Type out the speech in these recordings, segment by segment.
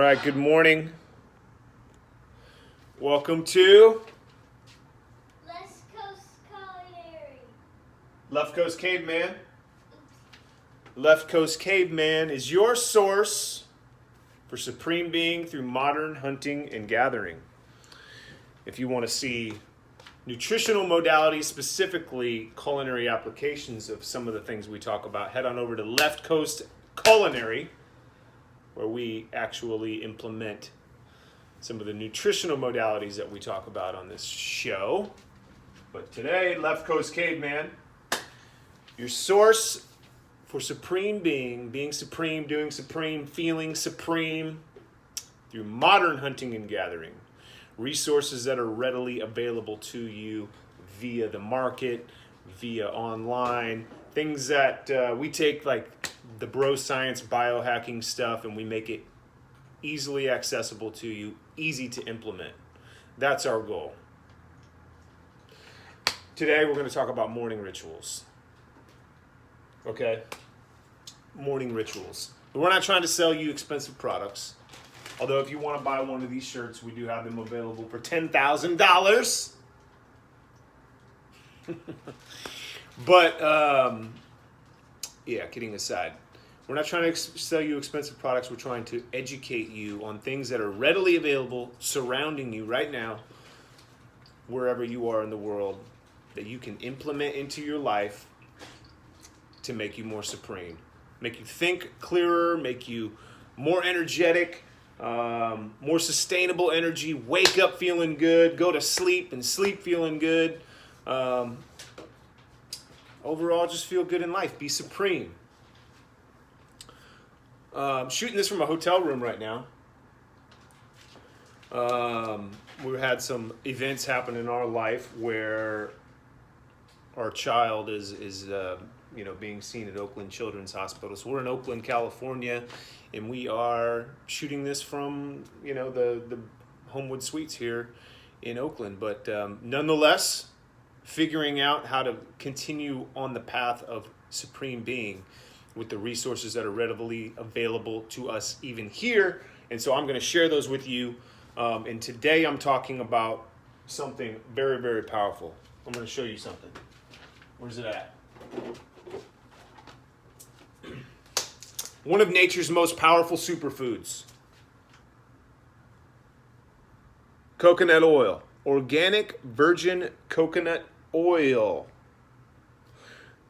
right, good morning. Welcome to West Coast Culinary. Left Coast Caveman. Left Coast Caveman is your source for supreme being through modern hunting and gathering. If you want to see nutritional modalities, specifically culinary applications of some of the things we talk about, head on over to Left Coast Culinary, where we actually implement some of the nutritional modalities that we talk about on this show. But today, Left Coast Caveman, your source for supreme being supreme, doing supreme, feeling supreme through modern hunting and gathering. Resources that are readily available to you via the market, via online, things that we take like the bro science biohacking stuff and we make it easily accessible to you, easy to implement. That's our goal. Today we're going to talk about morning rituals. Okay? Morning rituals. We're not trying to sell you expensive products. Although if you want to buy one of these shirts, we do have them available for $10,000. But, yeah, kidding aside. We're not trying to sell you expensive products. We're trying to educate you on things that are readily available surrounding you right now, wherever you are in the world, that you can implement into your life to make you more supreme. Make you think clearer, make you more energetic, more sustainable energy, wake up feeling good, go to sleep and sleep feeling good. Overall, just feel good in life. Be supreme. Shooting this from a hotel room right now. We've had some events happen in our life where our child is being seen at Oakland Children's Hospital. So we're in Oakland, California, and we are shooting this from the Homewood Suites here in Oakland. But nonetheless, figuring out how to continue on the path of supreme being with the resources that are readily available to us even here. And so I'm going to share those with you. And today I'm talking about something very, very powerful. I'm going to show you something. Where's it at? One of nature's most powerful superfoods. Coconut oil. Organic virgin coconut oil.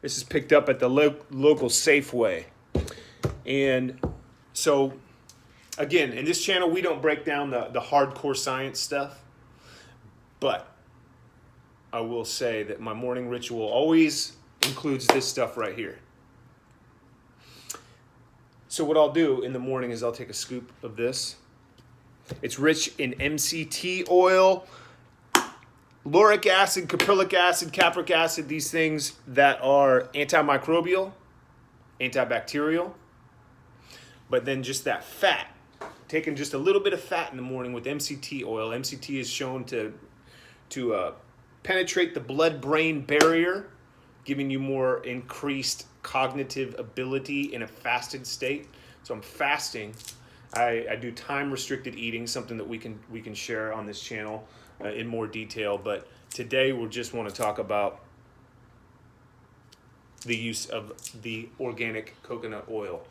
This is picked up at the local Safeway. And so, again, in this channel, we don't break down the hardcore science stuff. But I will say that my morning ritual always includes this stuff right here. So what I'll do in the morning is I'll take a scoop of this. It's rich in MCT oil, lauric acid, caprylic acid, capric acid, these things that are antimicrobial, antibacterial. But then just that fat, taking just a little bit of fat in the morning with MCT oil. MCT is shown to penetrate the blood-brain barrier, giving you more increased cognitive ability in a fasted state. So I'm fasting. I do time-restricted eating, something that we can share on this channel in more detail. But today we just want to talk about the use of the organic coconut oil.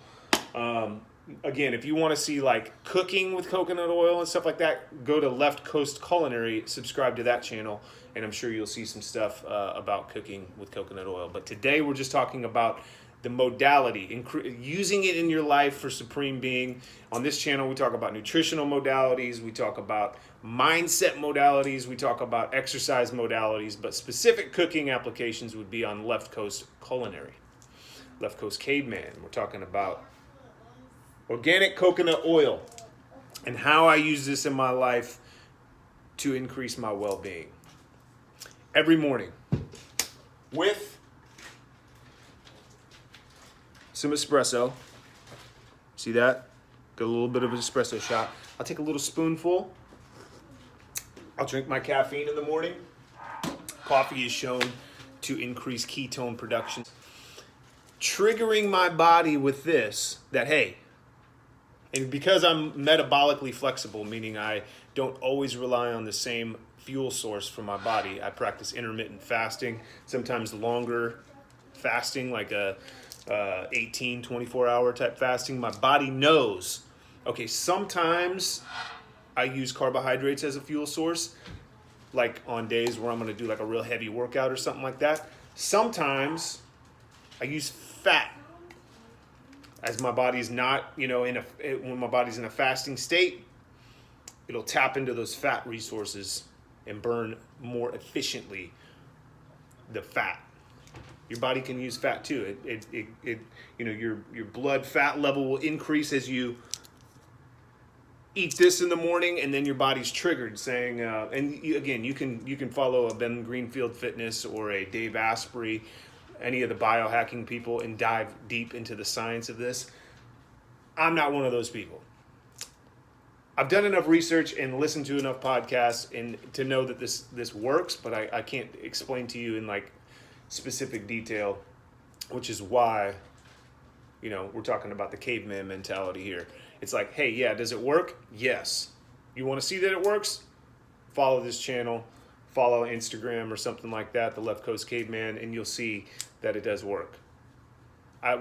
Again, if you want to see like cooking with coconut oil and stuff like that, go to Left Coast Culinary, subscribe to that channel, and I'm sure you'll see some stuff about cooking with coconut oil. But today we're just talking about the modality, using it in your life for supreme being. On this channel, we talk about nutritional modalities, we talk about mindset modalities, we talk about exercise modalities, but specific cooking applications would be on Left Coast Culinary. Left Coast Caveman, we're talking about organic coconut oil and how I use this in my life to increase my well-being. Every morning with some espresso. See that? Got a little bit of an espresso shot. I'll take a little spoonful. I'll drink my caffeine in the morning. Coffee is shown to increase ketone production. Triggering my body with this, that hey, And because I'm metabolically flexible, meaning I don't always rely on the same fuel source for my body, I practice intermittent fasting, sometimes longer fasting, like a 18, 24-hour type fasting. My body knows, okay, sometimes I use carbohydrates as a fuel source, like on days where I'm going to do like a real heavy workout or something like that. Sometimes I use fat, as my body's not, when my body's in a fasting state, it'll tap into those fat resources and burn more efficiently the fat. Your body can use fat too. Your blood fat level will increase as you eat this in the morning, and then your body's triggered, saying, you can follow a Ben Greenfield Fitness or a Dave Asprey, any of the biohacking people, and dive deep into the science of this. I'm not one of those people. I've done enough research and listened to enough podcasts and to know that this works, but I can't explain to you in like specific detail, which is why, we're talking about the caveman mentality here. It's like, hey, yeah, does it work? Yes. You want to see that it works? Follow this channel, follow Instagram or something like that, the Left Coast Caveman, and you'll see that it does work.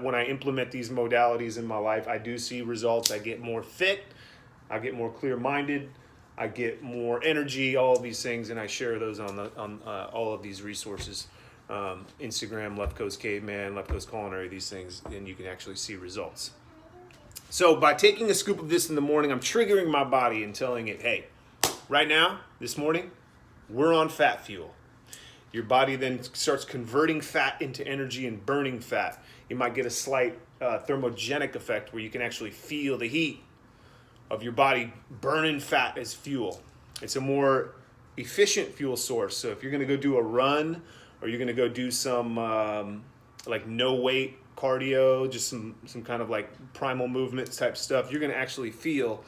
When I implement these modalities in my life, I do see results. I get more fit, I get more clear-minded, I get more energy, all of these things, and I share those on all of these resources. Instagram, Left Coast Caveman, Left Coast Culinary, these things, and you can actually see results. So by taking a scoop of this in the morning, I'm triggering my body and telling it, hey, right now, this morning, we're on fat fuel. Your body then starts converting fat into energy and burning fat. You might get a slight thermogenic effect where you can actually feel the heat of your body burning fat as fuel. It's a more efficient fuel source. So if you're going to go do a run, or you're going to go do some no weight cardio, just some kind of like primal movements type stuff, you're going to actually feel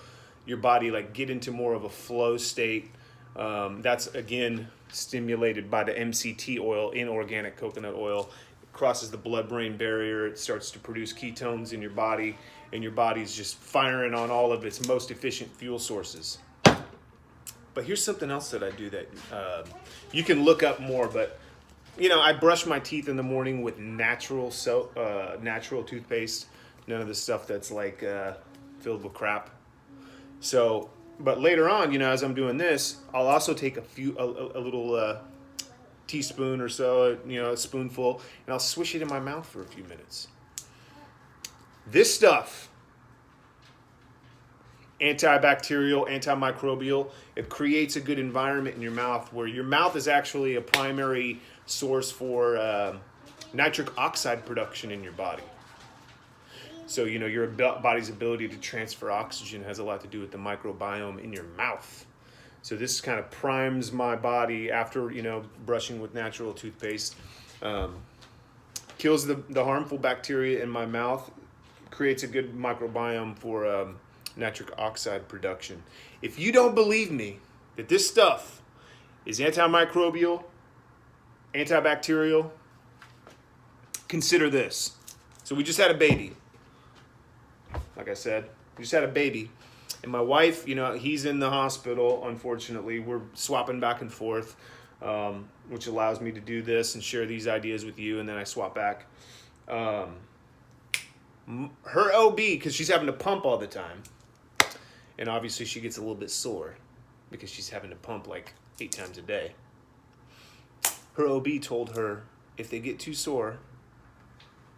your body like get into more of a flow state. That's again stimulated by the MCT oil, inorganic coconut oil. It crosses the blood-brain barrier. It starts to produce ketones in your body, and your body's just firing on all of its most efficient fuel sources. But here's something else that I do that you can look up more, but I brush my teeth in the morning with natural toothpaste. None of the stuff that's like filled with crap. So, but later on, as I'm doing this, I'll also take a little teaspoon or so, a spoonful, and I'll swish it in my mouth for a few minutes. This stuff, antibacterial, antimicrobial, it creates a good environment in your mouth where your mouth is actually a primary source for nitric oxide production in your body. So, your body's ability to transfer oxygen has a lot to do with the microbiome in your mouth. So this kind of primes my body after, brushing with natural toothpaste, kills the harmful bacteria in my mouth, creates a good microbiome for nitric oxide production. If you don't believe me that this stuff is antimicrobial, antibacterial, consider this. So we just had a baby. Like I said, we just had a baby. And my wife, he's in the hospital, unfortunately. We're swapping back and forth, which allows me to do this and share these ideas with you, and then I swap back. Her OB, because she's having to pump all the time, and obviously she gets a little bit sore because she's having to pump like 8 times a day. Her OB told her, if they get too sore,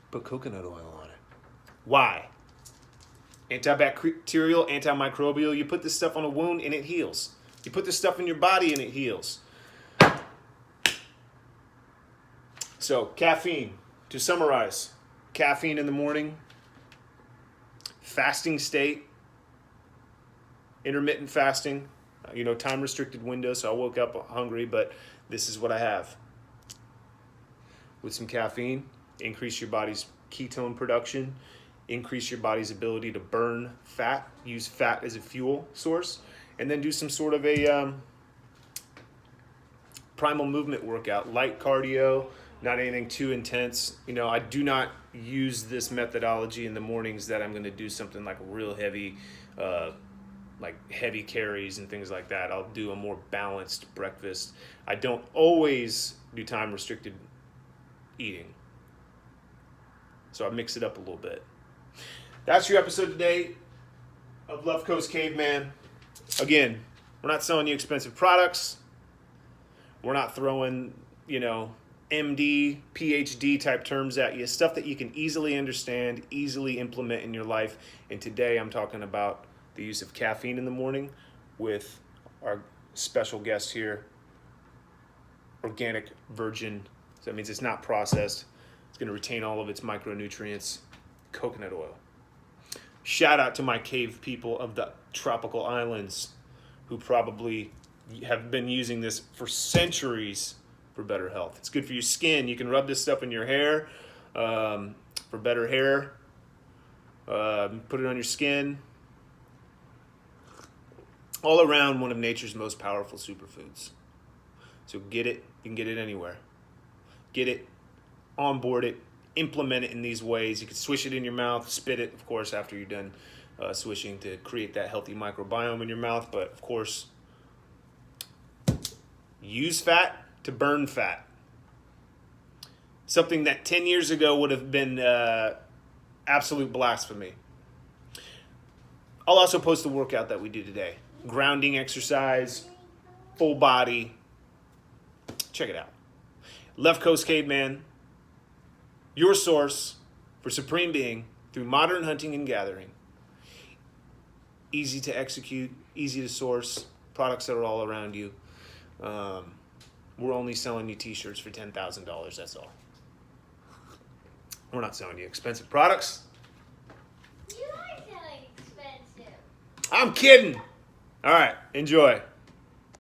put coconut oil on it. Why? Antibacterial, antimicrobial. You put this stuff on a wound and it heals. You put this stuff in your body and it heals. So, caffeine. To summarize, caffeine in the morning, fasting state, intermittent fasting, time restricted window, so I woke up hungry, but this is what I have. With some caffeine, increase your body's ketone production, increase your body's ability to burn fat, use fat as a fuel source, and then do some sort of a primal movement workout, light cardio, Not anything too intense. You know, I do not use this methodology in the mornings that I'm going to do something like real heavy, like heavy carries and things like that. I'll do a more balanced breakfast. I don't always do time restricted eating. So I mix it up a little bit. That's your episode today of Left Coast Caveman. Again, we're not selling you expensive products. We're not throwing, MD, PhD type terms at you. Stuff that you can easily understand, easily implement in your life. And today I'm talking about the use of caffeine in the morning with our special guest here, organic virgin. So that means it's not processed. It's going to retain all of its micronutrients, coconut oil. Shout out to my cave people of the tropical islands who probably have been using this for centuries for better health. It's good for your skin. You can rub this stuff in your hair for better hair. Put it on your skin. All around one of nature's most powerful superfoods. So get it. You can get it anywhere. Get it, onboard it, implement it in these ways. You can swish it in your mouth, spit it, of course, after you're done swishing to create that healthy microbiome in your mouth. But, of course, use fat to burn fat. Something that 10 years ago would have been absolute blasphemy. I'll also post the workout that we do today. Grounding exercise, full body. Check it out. Left Coast Caveman, your source for supreme being through modern hunting and gathering. Easy to execute, easy to source, products that are all around you. We're only selling you t-shirts for $10,000, that's all. We're not selling you expensive products. You are selling expensive. I'm kidding. All right, enjoy.